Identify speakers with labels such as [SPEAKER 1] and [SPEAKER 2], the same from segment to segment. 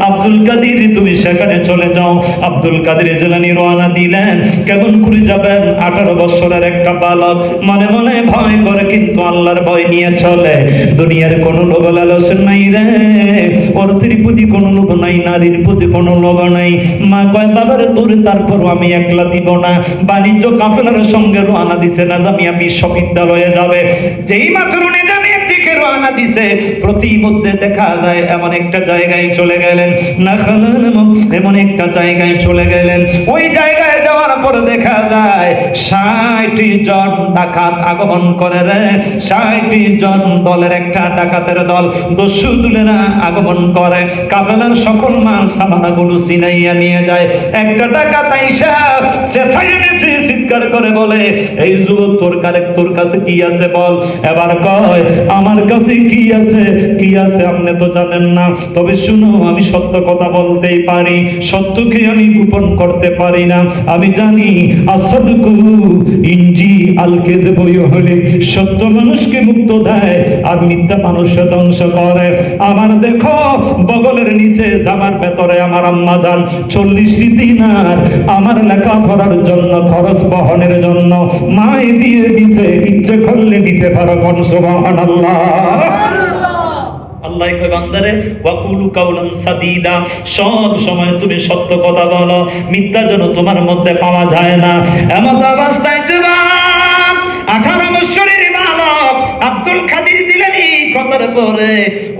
[SPEAKER 1] আব্দুল কাদের তুমি সেখানে চলে যাও। আব্দুল কাদের জিলানী রওনা দিলেন। কেমন করে যাবেন? 18 বছরের একটা বালক, মনে মনে ভয় করে কিন্তু আল্লাহর ভয় নিয়ে চলে। দুনিয়ার কোনো লোভ লালস নাই রে, অর্থের প্রতি কোনো লোভ নাই, নারীর প্রতি কোনো লোভ নাই। মা কয় বাবারে তোর তারপরও আমি একলা দিব না। বাণিজ্য কাফেলার সঙ্গে রওনা দিছে না জামিয়া বিশ্ববিদ্যালয়ে যাবে। যেই মাত্র নিজামের দিকে রওনা দিছে, প্রতিমধ্যে দেখা যায় এমন একটা জায়গায় চলে গেলেন, এমন একটা জায়গায় চলে গেলেন। ওই জায়গায় যাওয়ার পরে দেখা যায় 60 জন ডাকাত আগমন করে রে। 60 জন দলের একটা ডাকাতের দল, দস্যু দলেরা আগমন করে, কাফেলার সকল মাল সামানাগুলো ছিনাইয়া নিয়ে যায়। একটা ডাকাত আইসা চিৎকার করে বলে, এই যুবক তোর কাছে কি আছে বল। এবার কয়, আমার কাছে কি আছে? কি আছে আপনি তো জানেন না, তবে শুনো আমি সত্য কথা বলতেই পারি, সত্যকে আমি গোপন করতে পারি না। আমি জানি আসাদকু ইনজি আলকে দেবই হলে সত্য মানুষকে মুক্ত দেয় আর মিথ্যা মানুষকে ধ্বংস করে। আমার দেখো বগলের নিচে জামার ভেতরে আমার আম্মা জান 40 দিনার আমার লেখাপড়ার জন্য খরচ বহনের জন্য মাই দিয়ে দিতে, ইচ্ছে করলে দিতে পারো। কোন সুবহানাল্লাহ। আল্লাহ কয় বান্দারে ওয়াকুলু কাউলান সাদীদা, সব সময় তুমি সত্য কথা বলো, মিথ্যা যেন তোমার মধ্যে পাওয়া যায় না। এমন অবস্থায় যুবক 18 বছরের বালক আব্দুল কাদের জিলানী কথার পরে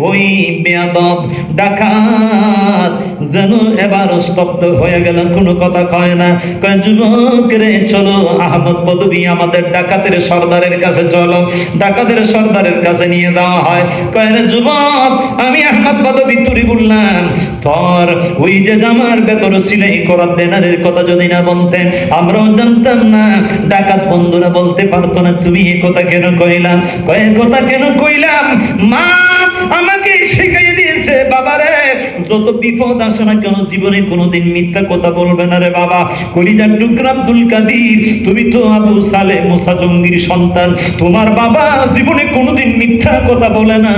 [SPEAKER 1] ওই বেয়াদব ডাকাত যেন এবার স্তব্ধ হয়ে গেল, কোনো কথা কয় না। কয় যুবক রে চলো আহমদ বদবী আমাদের ডাকাতের সর্দারের কাছে চলো। ডাকাতের সর্দারের কাছে নিয়ে যাওয়া হয়। কয় রে যুবক, আমি আহমদ বদবী তুরি বললাম, তোর ওই যে জামার ভেতর সিলাই করা দেনারের কথা যদি না বলতেন আমরাও জানতাম না। ডাকাত বন্ধুরা বলতে পারতো না তুমি এই কথা কেন কইলাম? কয় কথা কেন কইলাম? মা আমাকে শিখিয়ে দিয়েছে বাবারে, যত বিপদ আসে না কেন জীবনে কোনোদিন মিথ্যা কথা বলবে না রে বাবা। কলিজার টুকরা আব্দুল কাদের, তুমি তো আবু সালে মুসা জঙ্গির সন্তান, তোমার বাবা জীবনে কোনোদিন মিথ্যা কথা বলে না।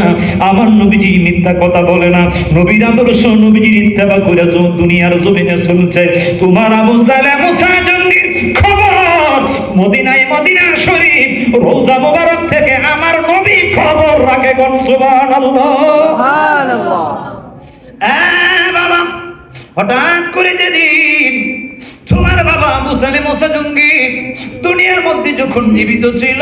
[SPEAKER 1] আমার নবীজি মিথ্যা কথা বলে না, নবীর আদর্শ নবীজির ইত্তেবা করে দুনিয়ার জমিনে চলছে। তোমার আবু সালে মুসা জঙ্গির খবর মদিনায়, মদিনা শরীফ রওজা মুবারক থেকে আমার নবী খবর রাখে। কোন সুবহানাল্লাহ। সুবহানাল্লাহ। বাবা হঠাৎ করে যেদিন তোমার বাবা আবু সালে মুসা জঙ্গি দুনিয়ার মধ্যে যখন জীবিত ছিল,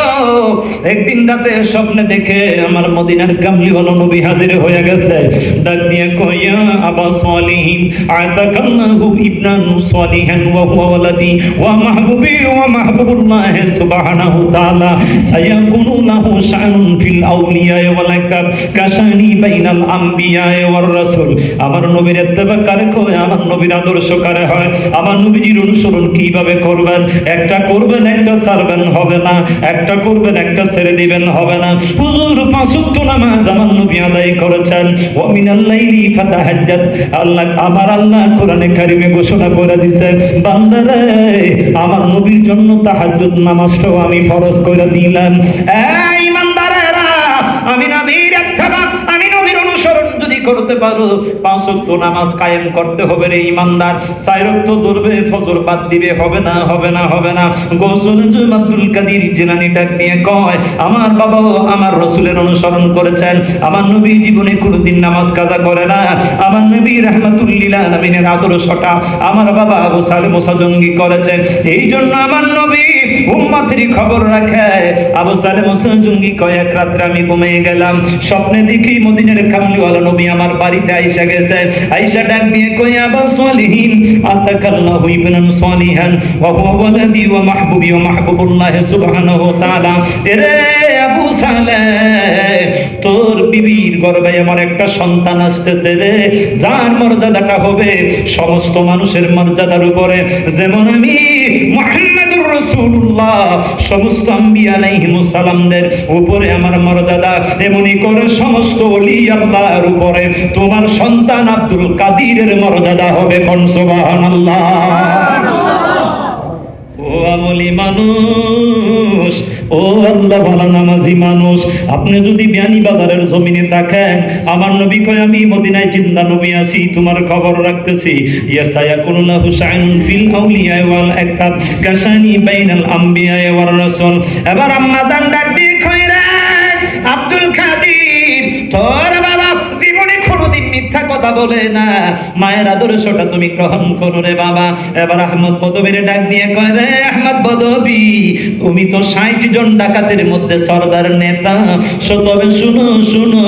[SPEAKER 1] একদিন রাতে স্বপ্নে দেখে আমার মদিনার কামলিওয়ালা নবী হাজির হয়ে গেছে। ডাক দিয়ে কইয়া আবা সালিহিন আতাকাল্লাহু ইবনান সালিহান ওয়া হুয়া ওয়ালাদি ওয়া মাহবুবি ওয়া মাহবুবুল্লাহ সুবহানাহু তাআলা সায়াকুনু লাহু শানুন ফিল আউলিয়া ওয়া লাকাব কাশানি বাইনাল আম্বিয়া ওয়ার রাসূল। আমার নবীর ইত্তেবা কারে কয়, আমার নবীর আদর্শ কারে হয়, আমার নবীজির অনুসরণ কিভাবে করবেন। একটা করবেন একটা ছাড়বেন হবে না, একটা করবেন একটা ছেড়ে দিবেন হবে না। হুজুর 5 ওয়াক্ত নামাজ আমার নবী আদায় করেছেন। ওয়া মিনাল লাইলি ফাতাহাজ্জাত, আল্লাহ আমার আল্লাহ কোরআনে কারিমে ঘোষণা করে দিয়েছেন, বান্দারে আমার নবীর জন্য তাহাজ্জুদ নামাজটাও আমি ফরজ করে দিলাম। এই ইমানদারেরা, আমি নবীর ইত্তেবা, আমি নবীর অনুসরণ যদি করতে পারো 5 ওয়াক্ত নামাজ কায়েম করতে হবে রে ইমানদার। 4 ওয়াক্ত ধরবে, ফজর বাদ দিবে, হবে না হবে না হবে না। গোসল আব্দুল কাদের জিলানী ডাক দিয়ে কয়, আমার বাবাও আমার রাসূলের অনুসরণ করেছেন, আমার নবী জীবনে কোনোদিন নামাজ কাজা করে না। আমার নবী রাহমাতুল লিল আলামিনের আদর্শটা আমার বাবা আবু সালে মুসা জঙ্গি করেছেন। এই জন্য আমার নবী উম্মতের খবর রাখে। আবু সালে মুসা জঙ্গি কয়, এক রাত্রে আমি ঘুমিয়ে গেলাম, স্বপ্নে দেখি মদিনার কামলিওয়ালা নবী আমার বাড়িতে আইসা গেছে। আইসা ডাক দিয়ে কয়, আবা সালিহিন আতাকাল্লাহু ইবনান সালিহান ওয়া হুয়া ওয়ালাদি ওয়া মাহবুবি ওয়া মাহবুবুল্লাহ সুবহানাহু ওয়া তাআলা। এরে আবু সালে, তোর বিবির গর্ভে আমার একটা সন্তান আসতেছে রে, যার মর্যাদাটা হবে সমস্ত মানুষের মর্যাদার উপরে। যেমন আমি মুহাম্মদুর রাসূলুল্লাহ সমস্ত আম্বিয়া আলাইহিমুস সালামদের উপরে আমার মর্যাদা, এমনি করে সমস্ত ওলি আল্লাহর উপরে তোমার সন্তান আব্দুল কাদিরের মর্যাদা হবে। কোন সুবহানাল্লাহ। ও ও আমলি মানুষ, ও আল্লাহ ভালো নামাজি মানুষ, আপনি যদি বিয়ানীবাজারের জমিনে থাকেন, আমার নবী কয় আমি মদিনায় জিন্দা নবী আছি, তোমার খবর রাখতেছি। ইয়াসায়াকুল্লাহু শাইনুন ফিল আউলিয়া ওয়াল আকাদ কাশানি বাইনাল আম্বিয়া ওয়ার রাসূল। এবার আম্মা দান ডাক দিয়ে কয় রে আব্দুল কাদির, তোর বাবা জীবনে কোনোদিন মিথ্যা কথা বলে না, মায়ের আদর্শটা তুমি গ্রহণ করো রে বাবা। এবার আহমদ বদবীর ডাক দিয়ে কয় রে আহমদ বদবী, তুমি তো 60 জন ডাকাতের মধ্যে সরদার নেতা, তবে শুনো শুনো,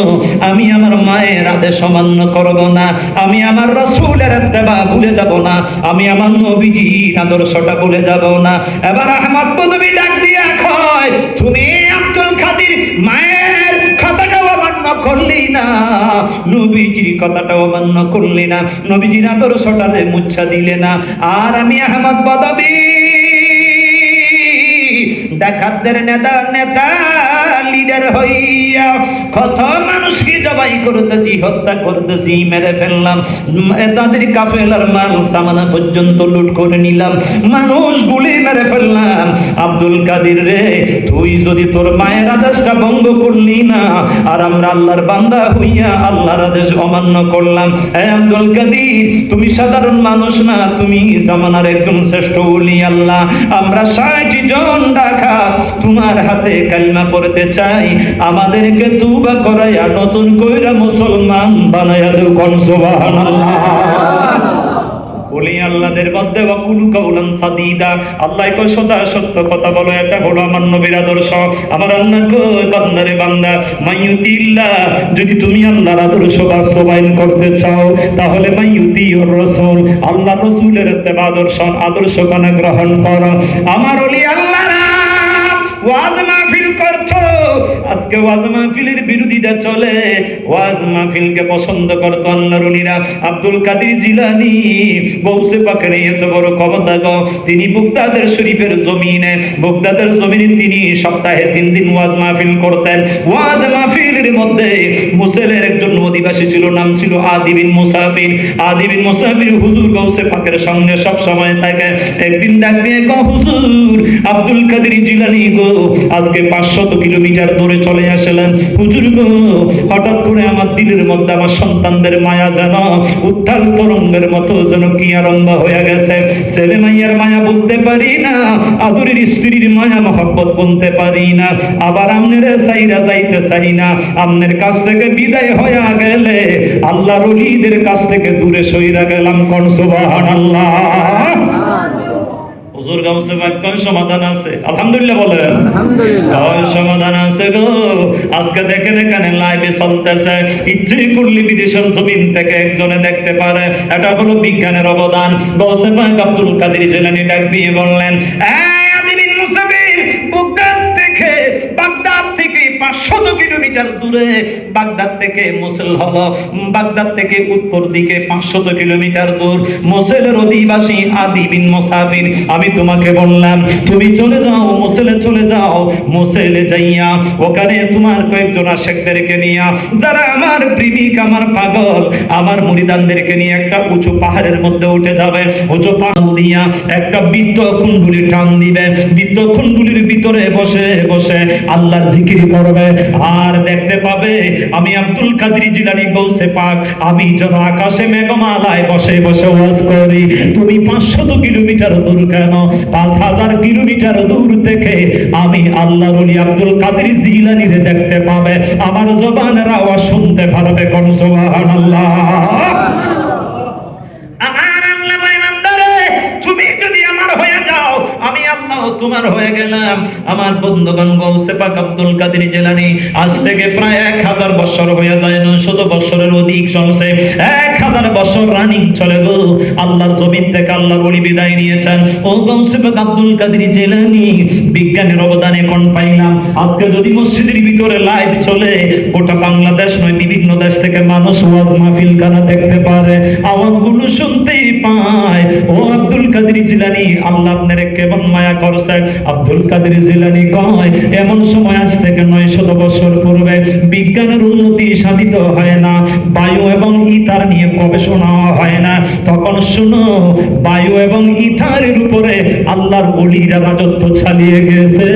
[SPEAKER 1] আমি আমার মায়ের আদেশ অমান্য করব না, আমি আমার রাসূলের ইত্তেবা ভুলে যাব না, আমি আমার নবীজির আদর্শটা ভুলে যাব না। এবার আহমদ বদবী ডাক দিয়ে কয় তুমি আব্দুল কাদির মায়ের কথাটাও অমান্য করলি না, নবীজির কথাটাও অমান্য করলি না, নবীজির আদর্শটারে মুচ্ছা দিলে না। আর আমি আহমদ বদবী ডাকাতদের নেতা লিডার হইয়া কত মানুষকে জবাই করতেছি, হত্যা করতেছি, মেরে ফেললাম, তাদের কাফেলার মাল সামানা পর্যন্ত লুট করে নিলাম, মানুষ গুলি মেরে ফেললাম। আব্দুল কাদির রে, তুই যদি তোর মায়ের আদেশটা ভঙ্গ করলি না, আর আমরা আল্লাহর বান্দা হইয়া আল্লাহর আদেশ অমান্য করলাম, হে আব্দুল কাদির, তুমি সাধারণ মানুষ না, তুমি জামানার একজন শ্রেষ্ঠ ওলি আল্লাহ। আমরা 60 জন ডাকাত তোমার হাতে কালিমা পড়তে চাই, আমাদেরকে তওবা করায়া নতুন কইরা মুসলমান বানায়া দাও, কোন সুবহানাল্লাহ। ওলি আল্লাহদের মধ্যে ওয়াকুলু কাউলান সাদীদা, আল্লাহ কয় সদা সত্য কথা বলো, এটা হলো আমার নবীর আদর্শ। আমার আল্লাহ কয় বান্দারে বান্দা মাইয়ুতিল্লাহ, যদি তুমি আল্লাহর আদর্শ বাস্তবায়ন করতে চাও, তাহলে মাইয়ুতিউর রাসূল, আল্লাহর রাসূলের ইত্তেবা আদর্শ কোন গ্রহণ করো। আমার ওলি আল্লাহরা ওয়াজ মাহফিল করতো, আজকে ওয়াজ মাহফিলের বিরোধিতা চলে, ওয়াজ মাহফিলকে পছন্দ করতো আল্লাহর ওলিরা। আব্দুল কাদির জিলানী গৌসে পাকের এত বড় ক্ষমতা গো, তিনি বাগদাদের শরীফের জমিনে, বাগদাদের জমিনে তিনি সপ্তাহে 3 দিন ওয়াজ মাহফিল করতেন। ওয়াজ মাহফিলের মধ্যে মুসেলের একজন অধিবাসী ছিল, নাম ছিল আদি বিন মুসাফির। আদি বিন মুসাফির হুজুর গৌসে পাকের সঙ্গে সব সময় থাকে। একদিন ডাক দিয়ে কও হুজুর, আব্দুল কাদির জিলানী গো আজকে 500 কিলোমিটার দূরে চলে আসলেন। হুজুর গো, হঠাৎ করে আমার দিলের মধ্যে আমার সন্তানদের মায়া যেন উত্তাল তরঙ্গের মতো যেন কি আরম্ভ হয়ে গেছে। ছেলে মাইয়ার মায়া বলতে পারি না, আদরের স্ত্রীর মায়া মহব্বত বলতে পারি না, আবার আমনের চাইরা যাইতে চাই না। আমনের কাছ থেকে বিদায় হয়ে গেলে আল্লাহর ওলিদের কাছ থেকে দূরে সইরা গেলাম, কোন সুবহানাল্লাহ। হুজুর গাউসে পাক কোন সমাধান আছে? আলহামদুলিল্লাহ বলেন আলহামদুলিল্লাহ, কোন সমাধান আছে গো? আজকে দেখেন এখানে লাইভে চলতেছে, ইচ্ছে করলে বিদেশের জমিন থেকে একজনে দেখতে পারে, এটা হলো বিজ্ঞানের অবদান। গাউসে পাক আব্দুল কাদির জিলানী ডাক দিয়ে বললেন, এই আদি বিন মুসাফির, বাগদাদ থেকে 500 কিলোমিটার দূরে, বাগদাদ থেকে মোসেল হলো, বাগদাদ থেকে উত্তর দিকে 500 কিলোমিটার দূর, মোসেলের অধিবাসী আদি বিন মুসাফির, আমি তোমাকে বললাম তুমি চলে যাও, মোসেলে চলে যাও, মোসেলে যাইয়া ওখানে তোমার কয়েকজন আশেকদেরকে নিয়া, যারা আমার প্রেমিক, আমার পাগল, আমার মুরিদানদেরকে নিয়ে একটা উঁচু পাহাড়ের মধ্যে উঠে যাবে, উঁচু পাহাড় দিয়া একটা বৃত্ত কুণ্ডলী টান দিবে, বৃত্ত কুণ্ডলীর ভিতরে বসে বসে আল্লাহর জিকির করবে, আর দেখতে পাবে আমি আব্দুল কাদির জিলানী গৌসে পাক, আমি যেন আকাশে মেঘমালায় বসে বসে ওয়াজ করি। তুমি 500 কিলোমিটার দূর কেন, 5000 কিলোমিটার দূর থেকে আমি আল্লাহর ওলি আব্দুল কাদির জিলানীরে দেখতে পাবে, আমার জবানের আওয়াজ শুনতে পারবে, কোন সুবহানাল্লাহ। তোমার হয়ে গেলাম। আমার বন্ধুগণ, গৌসে পাক আব্দুল কাদির জিলানী আজ থেকে প্রায় 1000 বছর হয়ে যায়, 900 বছরের অধিক চলছে, 1000 বছর রানিং চলে গো। আল্লাহর জমিন থেকে আল্লাহর ওলি বিদায় নিয়েছেন। ও গৌসে পাক আব্দুল কাদির জিলানী বিজ্ঞানের অবদানে কোন পাইলাম। আজকে যদি মসজিদের ভিতরে লাইভ চলে, গোটা বাংলাদেশ নয় বিভিন্ন দেশ থেকে মানুষ ওয়াজ মাহফিল কানা দেখতে পারে, আওয়াজগুলো শুনতেই পায়। ও আব্দুল কাদির কাদের জিলানী, আল্লাহ আপনারে কেমন মায়া করছে। আব্দুল কাদের জিলানী কয়, এমন সময় আজ থেকে 900 বছর পূর্বে বিজ্ঞানের উন্নতি সাধিত হয় না, বায়ু এবং ইথার নিয়ে গবেষণা হয় না, তখন শুনো বায়ু এবং ইথারের উপরে আল্লাহর ওলিরা রাজত্ব চালিয়ে গেছে।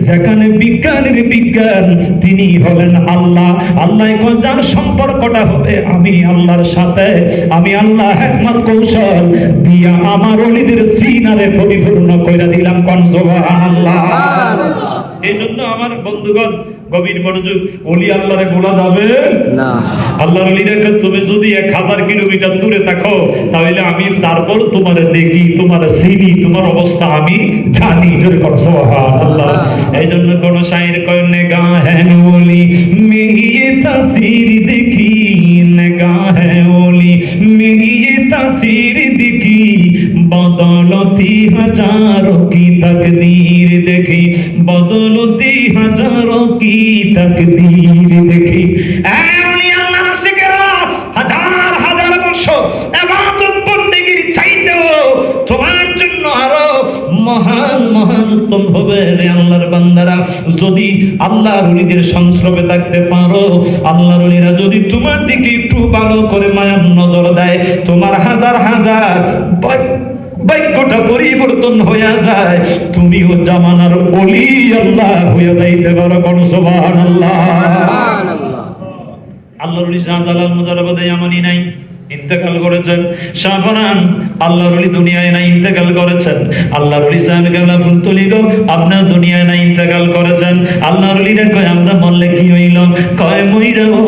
[SPEAKER 1] যেখানে বিজ্ঞানের বিজ্ঞান, তিনি হলেন আল্লাহ। আল্লাহ কয়, যার সম্পর্কটা হবে আমি আল্লাহর সাথে, আমি আল্লাহ হিকমত কৌশল দিয়া আমার ওলিদের সিনারে পরিপূর্ণ কইরা দিলাম। কোন সুবহানাল্লাহ। এই জন্য আমার বন্ধুগণ গভীর মনোযোগ, ওলি আল্লাহরে বলা যাবে না। আল্লাহর ওলিদেরকে তুমি যদি 1000 কিলোমিটার দূরে থাকো, তাহলে আমি তারপর তোমার দেখি, তোমার চিনি, তোমার অবস্থা আমি জানি। জোরে কর সুবহানাল্লাহ। এই জন্য কোন শায়ের কয়, নেগা হ্যাঁ ওলি মে ইয়ে তাসির দেখি, নেগা হ্যাঁ ওলি মে ইয়ে তাসির দেখি, বদলতি হাজারোं की तकदीर देखी, बदलती हाजारों की तकदीर देखी। আল্লাহর আশিকেরা হাজার হাজার বছর ইবাদত বন্দেগীর চাইতেও তোমার জন্য আরো মহান মহান উত্তম হবে রে আল্লাহর বান্দারা। যদি আল্লাহর ওলিদের সংস্রবে থাকতে পারো, আল্লাহর ওলিরা যদি তোমার দিকে একটু ভালো করে মায়ার নজর দেয়, তোমার হাজার হাজার ভাগ্যটা পরিবর্তন হয়ে যায়, তুমিও জামানার ওলি আল্লাহ হয়ে যাইতে পারো। কোন সুবহানাল্লাহ। আল্লাহর ওলি শাহজালাল মুজাররবাদে ইয়ামানি নাই, ইন্তেকাল করেছেন। শাহফরান আল্লাহর ওলি দুনিয়ায় নাই, ইন্তেকাল করেছেন। আল্লাহর ওলি সাহেব কেবলা ফুলতলি গো, আপনার দুনিয়ায় নাই, ইন্তেকাল করেছেন। আল্লাহর ওলিরা কয়, আমরা মরলে কি হইল? কয় মইরাও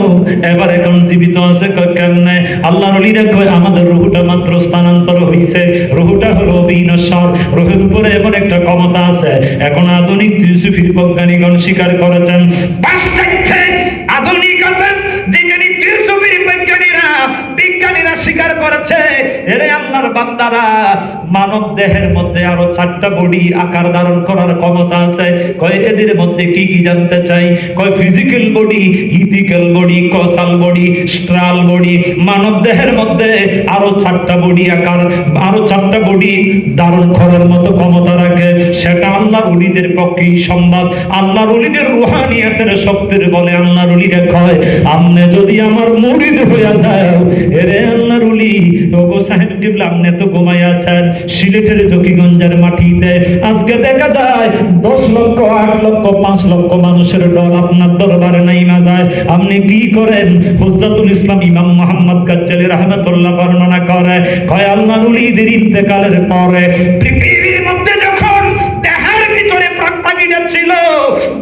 [SPEAKER 1] এবার এখন জীবিত আছে। কয় কেমনে? আল্লাহর ওলিরা কয়, আমাদের রূহটা মাত্র স্থানান্তর হইছে, রূহটা হলো বিনশ্বর, রূহের উপরে এমন একটা ক্ষমতা আছে। এখন আধুনিক ফিলসফির বৈজ্ঞানিকগণ স্বীকার করেছেন, পাশ্চাত্যে আধুনিকতার যেখানে ফিলসফির বিজ্ঞানীরা স্বীকার করেছে, এরে আল্লাহর বান্দারা, মানব দেহের মধ্যে আরো 4টা বডি আকার ধারণ করার ক্ষমতা আছে। কয় এদের মধ্যে কি কি জানতে চাই? কয় physical body, ethical body, causal body, astral body. মানব দেহের মধ্যে আরো 4টা বডি আকার, আরো 4টা বডি ধারণ করার মতো ক্ষমতা রাখে। সেটা আল্লাহর ওলিদের পক্ষেই সম্ভব। আল্লাহর ওলিদের রুহানিয়াতের শক্তির বলে আল্লাহর ওলিরা কয়, আপনি যদি আমার মুরিদ হইয়া যাও, এরে আল্লাহর ওলি ওগো সাহেব কিবলা, আপনি তো ঘুমাইয়া আছেন সিলেটের জকিগঞ্জের মাটিতে। আজকে দেখা যায় 10 লক্ষ, 8 লক্ষ, 5 লক্ষ মানুষের দল আপনার দরবারে নাইমা যায়। আপনি কি করেন? হুজ্জাতুল ইসলাম ইমাম মুহাম্মদ গাজ্জালী রাহমাতুল্লাহ বর্ণনা করে, কয় আল্লাহর ওলিদের ইন্তেকালের পরে পৃথিবীর মধ্যে যখন দেহের ভিতরে প্রাণপাখিরা ছিল,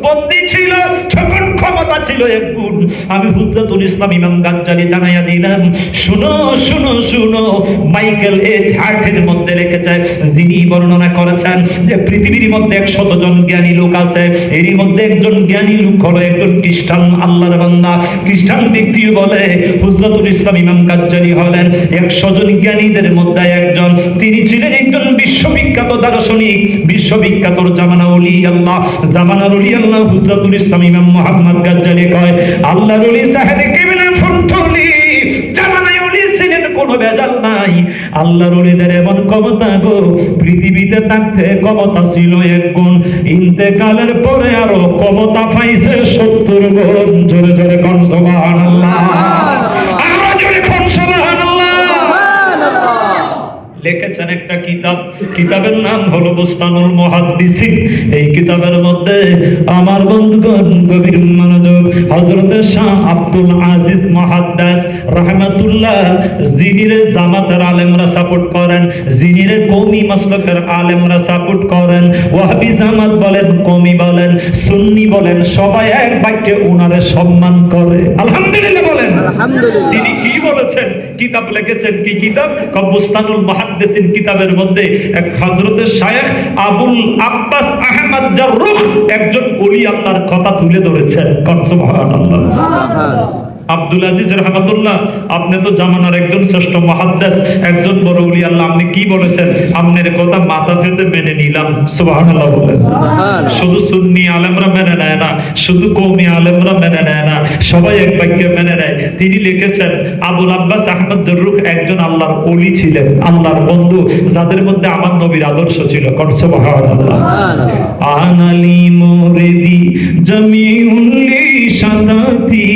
[SPEAKER 1] বন্দী ছিল, তখন ক্ষমতা ছিল এক গুণ। আমি হুজ্জাতুল ইসলাম ইমাম গাজ্জালী জানাইয়া দিলাম, শুনো শুনো শুনো। মাইকেল এইচ হার্টের মধ্যে রেখেছে, যিনি বর্ণনা করেছেন যে পৃথিবীর মধ্যে 100 জন জ্ঞানী লোক আছে, এরই মধ্যে একজন জ্ঞানী লোক হলো একজন খ্রিস্টান আল্লাহর বান্দা। খ্রিস্টান ব্যক্তিও বলে হুজ্জাতুল ইসলাম ইমাম গাজ্জালী হলেন 100 জন জ্ঞানীদের মধ্যে একজন। তিনি ছিলেন একজন বিশ্ববিখ্যাত দার্শনিক, বিশ্ববিখ্যাত জামানা ওলি আল্লাহ, জামানার ওলি আল্লাহ হুজ্জাতুল ইসলাম ইমাম মুহাম্মদ গাজ্জালী কয়, আল্লাহর ওলি সাহেবে কেবলা ফুলতলি জামানায় ওলি ছিলেন, কোনো ভেজাল নাই। আল্লাহর ওলিদের এমন ক্ষমতা গো, পৃথিবীতে থাকতে ক্ষমতা ছিল 1 গুণ, ইন্তেকালের পরে আরো ক্ষমতা পাইছে 70 গুণ। জোরে জোরে কোন সুবহানাল্লাহ। আরো জোরে কোন সুবহানাল্লাহ। লিখেছেন একটা কিতাব, কিতাবের নাম হলো বুস্তানুল মুহাদ্দিসিন। এই কিতাবের মধ্যে আমার বন্ধুগণ গভীর মনোযোগ, হযরত শাহ আব্দুল আজিজ মুহাদ্দিস রাহমাতুল্লাহ, যিনিরে জামাতের আলেমরা সাপোর্ট করেন, যিনিরে কওমি মাসলাকের আলেমরা সাপোর্ট করেন, ওয়াহাবি জামাত বলেন, কওমি বলেন, সুন্নি বলেন, সবাই এক বাক্যে উনারে সম্মান করে। আলহামদুলিল্লাহ বলেন আলহামদুলিল্লাহ। তিনি কি বলেছেন? কিতাব লিখেছেন, কি কিতাব? বুস্তানুল মুহাদ্দিসিন কিতাবের মধ্যে এক হযরত শায়েখ আবুল আব্বাস আহমদ জাররুহ একজন ওলি আল্লাহর কথা তুলে ধরেছেন। সুবহানাল্লাহ। আব্দুল আজিজ রাহমাতুল্লাহ, আপনি তো জামানার একজন শ্রেষ্ঠ মুহাদ্দিস, একজন বড় ওলি আল্লাহ, আপনি কি বলেছেন? আপনার কথা মাথা পেতে মেনে নিলাম। সুবহানাল্লাহ বলেন। শুধু সুন্নি আলেমরা মেনে নেয় না, শুধু কওমি আলেমরা মেনে নেয় না, সবাই এক বাক্যে মেনে নেয়। তিনি লিখেছেন আবুল আব্বাস আহমদ দুররুক একজন আল্লাহর ওলি ছিলেন, আল্লাহর বন্ধু, যাদের মধ্যে আমার নবীর আদর্শ ছিল। সুবহানাল্লাহ। আনালি মুরিদি জামিউল লিশাতাতি,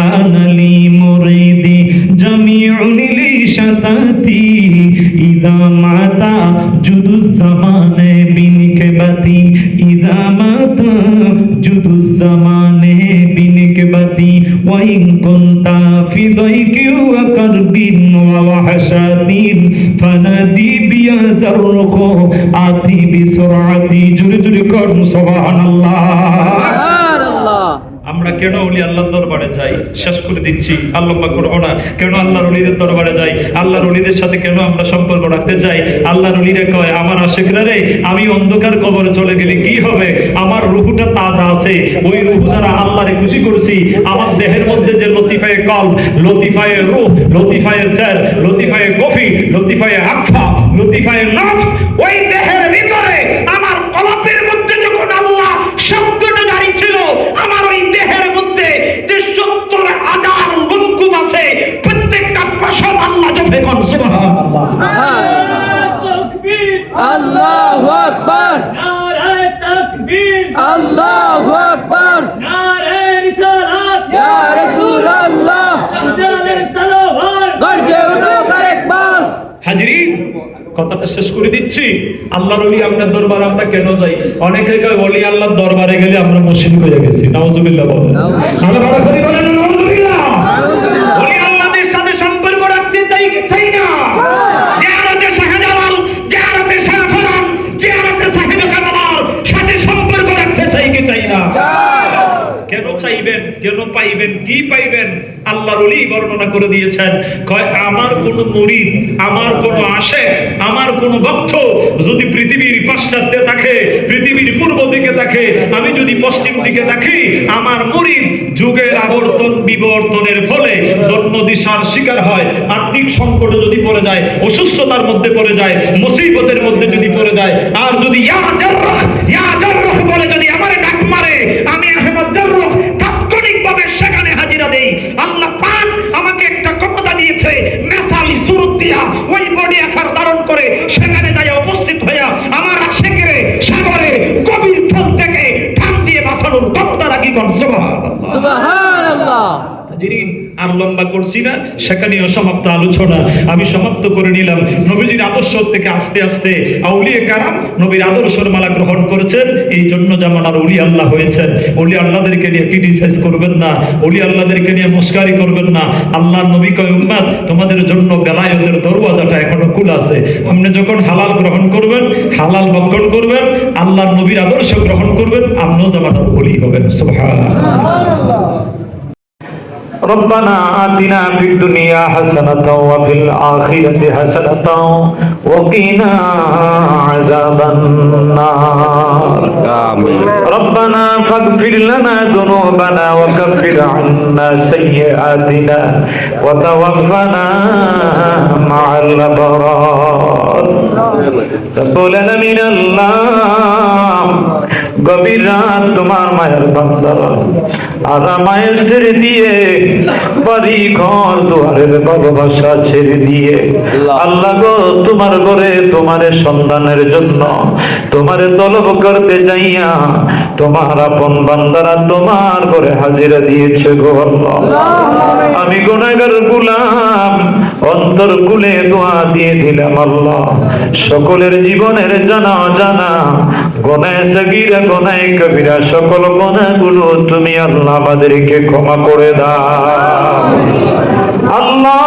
[SPEAKER 1] আনালি মুরিদি জামিউল লিশাতাতি, ইযা মাতা জুদুস জামানে বিনিকবাতি, ইযা মাতা জুদুস জামানে বিনিকবাতি, ওয়া ইন কুনতা ফি দাইকি ওয়া কারবিন ওয়া ওয়াহশাতিন ফানাদি বিয়া জাররুকু আতি বিসরাতি। জোরে জোরে করুন সুবহানাল্লাহ। সুবহানাল্লাহ। আমরা কেন ওলি আল্লাহর দরবারে যাই? শেষ করে দিচ্ছি, আল্লাহ পাক করো না, কেন আল্লাহর ওলিদের দরবারে যাই? আল্লাহর ওলিদের সাথে কেন আমরা সম্পর্ক রাখতে চাই? আল্লাহর ওলিরা কয় আমার আশিকরা রে, আমি অন্ধকার কবরে চলে গেলে কি হবে? আমার রূহটা তাজা আছে, ওই রূহ দ্বারা আল্লাহরে খুশি করছি। আমার দেহের মধ্যে যে লতিফায়ে কলব, লতিফায়ে রূহ, লতিফায়ে জার, লতিফায়ে কফি, লতিফায়ে আখফা, লতিফায়ে নফস, ওই দেহের ভিতরে আমার কলবের মধ্যে যখন আল্লাহ শব্দটা জারি ছিল, আমার ওই দেহের মধ্যে যে ৭০,০০০ লঙ্কুম আছে, প্রত্যেকটা প্রসব আল্লাহ জপে কোন সুবহানাল্লাহ। তাকবীর, আল্লাহু আকবার, নারায়ে তাকবীর, আল্লাহু আকবার, নারায়ে রিসালাত, ইয়া রাসূলুল্লাহ, শাহজালালের তলোয়ার গর্জে উঠো আরেকবার। হাজিরিন, কথাটা শেষ করে দিচ্ছি। আল্লাহর ওলি আপনার দরবারে আমরা কেন যাই? অনেকে কয় ওলি আল্লাহর দরবারে গেলে আমরা মুশরিক হয়ে গেছি। নাউজুবিল্লাহ বলেন। আল্লাহ বড় করে বলেন নাউজুবিল্লাহ। ওলি আল্লাহদের সাথে সম্পর্ক রাখতে চাই কি চাই না? জিয়ারতে শাহজালাল, জিয়ারতে শাহফরান, জিয়ারতে সাহেবে কামাল সাথে সম্পর্ক রাখতে চাই কি চাই না? কেন চাইবেন? কেন পাইবেন? কি পাইবেন? আল্লাহর ওলি বর্ণনা করে দিয়েছেন, কয় আমার কোন মুরিদ, আমার কোন আশিক, আমার কোন ভক্ত যদি পৃথিবীর পাশ্চাত্যে থাকে, পৃথিবীর পূর্ব দিকে থাকে, আমি যদি পশ্চিম দিকে থাকি, আমার মুরিদ যুগের আবর্তন বিবর্তনের ফলে জন্ম দিশার শিকার হয়, আর্থিক সংকটে যদি পড়ে যায়, অসুস্থতার মধ্যে পড়ে যায়, মুসিবতের মধ্যে যদি পড়ে যায়, আর যদি ইয়া জাররাহ বলে যদি আমারে ডাক মারে, আমি আহমদ জাররাহ তাৎক্ষণিকভাবে সেখানে হাজিরা দেই। আল্লাহ পাক আমাকে একটা ক্ষমতা দিয়েছে, মেসালি সুরত দিয়া ওই বডি আকার ধারণ করে সেখানে যায় উপস্থিত হইয়া আমার আশিকের সাগরে গভীর থল থেকে টান দিয়ে বাঁচানোর ক্ষমতা রাখি। সুবহানাল্লাহ, সুবহানাল্লাহ। হাজিরিন, আর লম্বা করছি না, সেখানেও সমাপ্ত আলোচনা আমি সমাপ্ত করে নিলাম। নবীজির আদর্শ থেকে আস্তে আস্তে আউলিয়ে কারাম নবীর আদর্শের মালা গ্রহণ করেছেন, এই জন্য জামানার ওলি আল্লাহ হয়েছেন। ওলি আল্লাহদেরকে নিয়ে ক্রিটিসাইজ করবেন না, ওলি আল্লাহদেরকে নিয়ে মুস্কারি করবেন না। আল্লাহর নবী কয় উম্মত, তোমাদের জন্য বেলায়েতের দরওয়াজাটা এখনো খোলা আছে। আপনি যখন হালাল গ্রহণ করবেন, হালাল ভক্ষণ করবেন, আল্লাহর নবীর আদর্শ গ্রহণ করবেন, আপনিও জামানার ওলি হবেন। সুবহানাল্লাহ। ربنا آتنا في الدنيا حسنة وفي الآخرة حسنة وقنا عذاب النار. آمين. ربنا فاغفر لنا ذنوبنا وكفر عنا سيئاتنا وتوفنا مع الأبرار. ربنا من الله গভীর রাত তোমার মায়ের বান্দারা আর মায়ের ছেড়ে দিয়ে বাড়ি ঘর দুয়ারের ভালোবাসা ছেড়ে দিয়ে আল্লাহ গো তোমার ঘরে তোমার সন্তানের জন্য তোমার তলব করতে যাইয়া তোমার আপন বান্দারা তোমার ঘরে হাজিরা দিয়েছে গো আল্লাহ। আমি গুনাহগার গোলাম অন্তর খুলে দোয়া দিয়ে দিলাম আল্লাহ, সকলের জীবনের জানা অজানা গুনাহ সগীরা গুনাহ কবিরা সকল গুনাহগুলো তুমি আল্লাহ আমাদেরকে ক্ষমা করে দাও আল্লাহ।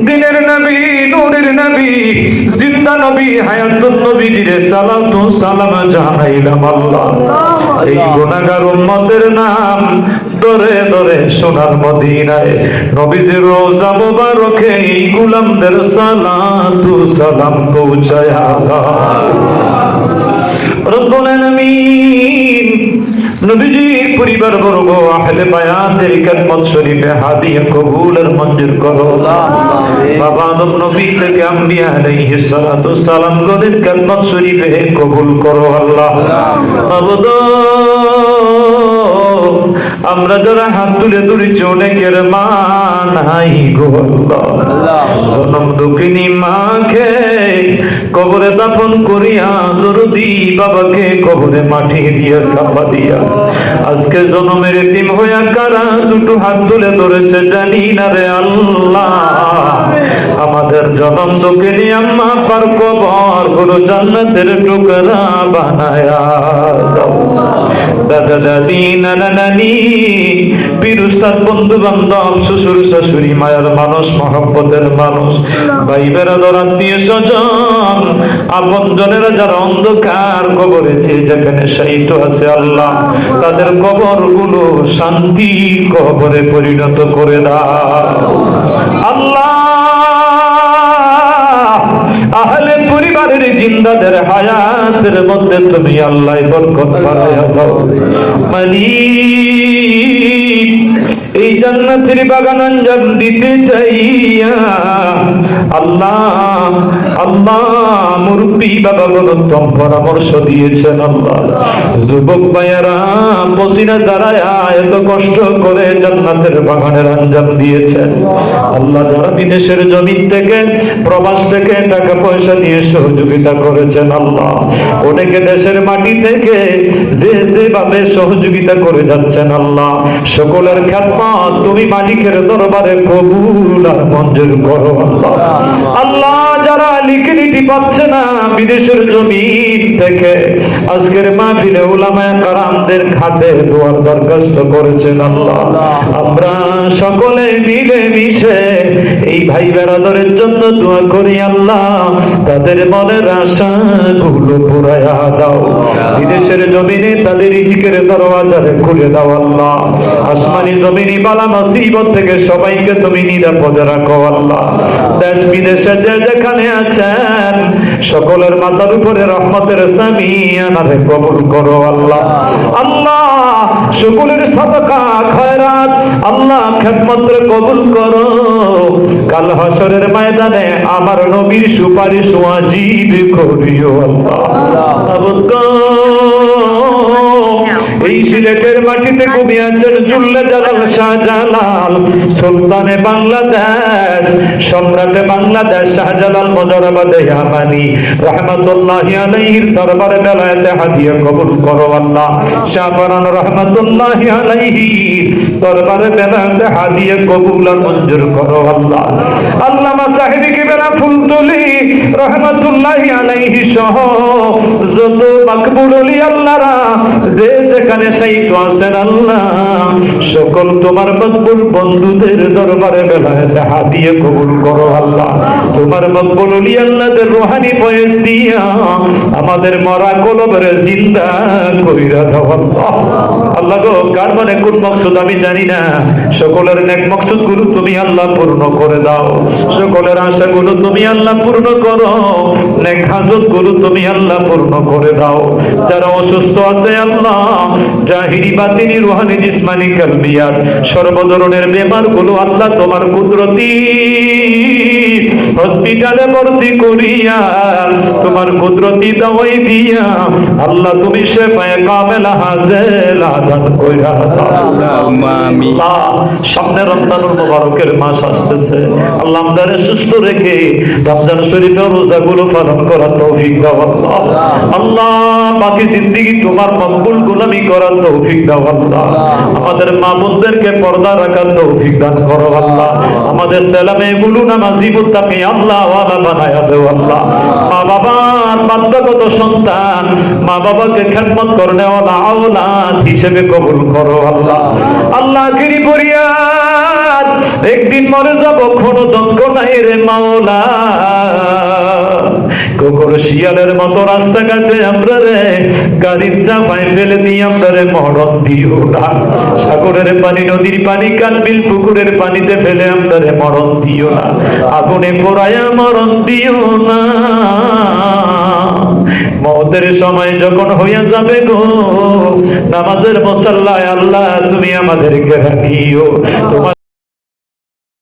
[SPEAKER 1] দিনের নবী, নূরের নবী, জিন্দা নবী, হায়াতুন নবী জিরে সালাতু সালাম জানাইলাম আল্লাহ। এই গুনাহগার উম্মতের নাম দরে দরে সোনার মদিনায় নবীজির রওজা মুবারকে এই গোলামদের সালাতু সালাম পৌঁছায়া দাও রব্বুল আলামিন। নবীজির পরিবার বর্গ আহলে বায়াতের কিসমত শরীফে হাদিয়া কবুলের মঞ্জুর করো। বাবা আদম নবী থেকে আম্বিয়া আলাইহিস সালাতু সালাম গণের কিসমত শরীফে কবুল করো আল্লাহ। মাবুদ আমরা যারা হাত তুলে ধরেছি অনেকের মা নাই গো আল্লাহ, জনম দুঃখিনী মাকে কবরে দাফন করিয়া দরদি বাবাকে কবরে মাটি দিয়া চাপা দিয়া আজকে জনমের এতিম হইয়া কারা দুটো হাত তুলে ধরেছে জানি না রে আল্লাহ। আমাদের জনম দুঃখিনী আম্মা পার কবর গুলো জান্নাতের টুকরা বানায়া দাও। দাদা দাদি নানা নানি পীর উস্তাদ বন্ধু বান্ধব শ্বশুর শাশুড়ি মায়ের মানুষ মহব্বতের মানুষ ভাই বেরাদর আত্মীয় স্বজন আপন জনেরা যারা অন্ধকার কবরে যেখানে শায়িত আছে আল্লাহ তাদের কবর গুলো শান্তি কবরে পরিণত করে দাও আল্লাহ। আহলে পরিবারের জিন্দাদের হায়াতের মধ্যে তুমি আল্লাহ বরকত বাড়াইয়া দাও মালিক। এই জান্নাতের বাগান আঞ্জাম দিতে চাইয়া আল্লাহ আল্লাহ মুরব্বী বাবা গণতম পরামর্শ দিয়েছেন আল্লাহ। যুবক ভাইয়েরা পসিনা দাঁড়ায়া এত কষ্ট করে জান্নাতের বাগানের আঞ্জাম দিয়েছেন আল্লাহ। যারা বিদেশের জমিন থেকে প্রবাস থেকে টাকা পয়সা দিয়ে সহযোগিতা করেছেন আল্লাহ, অনেকে দেশের মাটি থেকে যে যেভাবে সহযোগিতা করে যাচ্ছেন আল্লাহ, সকলের খেদমত তুমি মালিকের দরবারে কবুল আর মঞ্জুর করো আল্লাহ। আল্লাহ যারা লিখিলিটি পাচ্ছে না বিদেশের জমিন থেকে আজকের মাহফিলে উলামায়ে কেরামদের খাতে দোয়ার দরখাস্ত করেছেন আল্লাহ, আমরা সকলে মিলে মিশে এই ভাই বেরাদরের জন্য দোয়া করি আল্লাহ। তাদের মনের আশা গুলো পুরাইয়া দাও, বিদেশের জমিনে তাদের রিজিকের দরওয়াজারে খুলে দাও আল্লাহ। আসমানি জমিনি বালা মুসিবত থেকে সবাইকে তুমি নিরাপদে রাখো আল্লাহ। দেশ বিদেশে যে যেখানে আছেন সকলের মাথার উপরে রহমতের সামিয়ানারে কবুল করো আল্লাহ। আল্লাহ সকলের সাদাকা খয়রাত আল্লাহ খেদমতে কবুল করো। কাল হাশরের ময়দানে আমার নবীর সুপারিশ ওয়াজিব করিও আল্লাহ। এই সিলেটের মাটিতে ঘুমিয়েছেন জুল্লে জালাল শাহজালাল সুলতানে বাংলাদেশ সম্রাটে বাংলাদেশ শাহজালাল মুজারাবাদে ইয়ামানি রাহমাতুল্লাহি আলাইহির দরবারে বেলায়েতে হাদিয়া কবুল করো আল্লাহ। শাহবারান রাহমাতুল্লাহি আলাইহি দরবারে বেলায়েতে হাদিয়া কবুল আর মঞ্জুর করো আল্লাহ। আল্লামা সাহেব কিবরা ফুলতুলি রাহমাতুল্লাহি আলাইহি সহ যত মাকবুল ওলি আল্লাহরা যে যেখানে শায়িত আছেন আল্লাহ সকল তোমার মকবুল বন্ধুদের দরবারে বেলায়েতে হাদিয়া কবুল করো আল্লাহ। তোমার মকবুল ওলি আল্লাহদের রূহানি ফয়েজ দিয়া আমাদের মরা কলবরে জিন্দা কইরা দাও আল্লাহ। আল্লাহ গো কার মনে কোন মকসুদ আমি জানি না, সকলের নেক মকসুদ গুলো তুমি আল্লাহ পূর্ণ করে দাও, সকলের আশা গুলো তুমি আল্লাহ পূর্ণ করো, নেক হাজত গুলো তুমি আল্লাহ পূর্ণ করে দাও। যারা অসুস্থ আছে আল্লাহ জাহিরি বাতিনি রুহানি জিসমানি কলবিয়াত সর্ব ধরনের বেমার গুলো আল্লাহ তোমার কুদরতি হসপিটালে ভর্তি করিয়া তোমার কুদরতি দাওয়াই দিয়া আল্লাহ তুমি শেফায়ে কামেলা হাজেলা দান কইরা দাও। আমিন। সামনে রমজানুল মুবারকের মাস আসতেছে আল্লাহ আমাদের সুস্থ রেখে রমজান শরীফের রোজাগুলো পালন করার তৌফিক দাও আল্লাহ। আল্লাহ বাকি জিন্দেগি তোমার মকবুল গোলামি করার তৌফিক দাও আল্লাহ। আমাদের মা বোনদেরকে পর্দা রাখার তৌফিক দান করো আল্লাহ। আমাদের ছেলে মেয়েগুলো নামাজি মুত্তাকি আল্লাহ ওয়ালা বানায়া দাও আল্লাহ। মা বাবার বাধ্যগত সন্তান মা বাবাকে খেদমত করনে ওয়ালা আওলাদ হিসেবে কবুল করো আল্লাহ। আল্লাহ গিরি ফরিয়াদ একদিন মরে যাব কোনো দক্ষ নাই রে মাওলা। কুকুর শিয়ালের মতো রাস্তাঘাটে আমরা রে গাড়ির চাপায় ফেলে দিয়ে আমরা রে মরণ দিও না। সাগরের পানি নদীর পানি কানবিল পুকুরের পানিতে ফেলে আমরা রে মরণ দিও না। আগুনে পোড়ায়া মরণ দিও না। মওতের সময় যখন হইয়া যাবে গো, নামাজের মুসাল্লায় আল্লাহ তুমি আমাদেরকে রাখিও। তোমার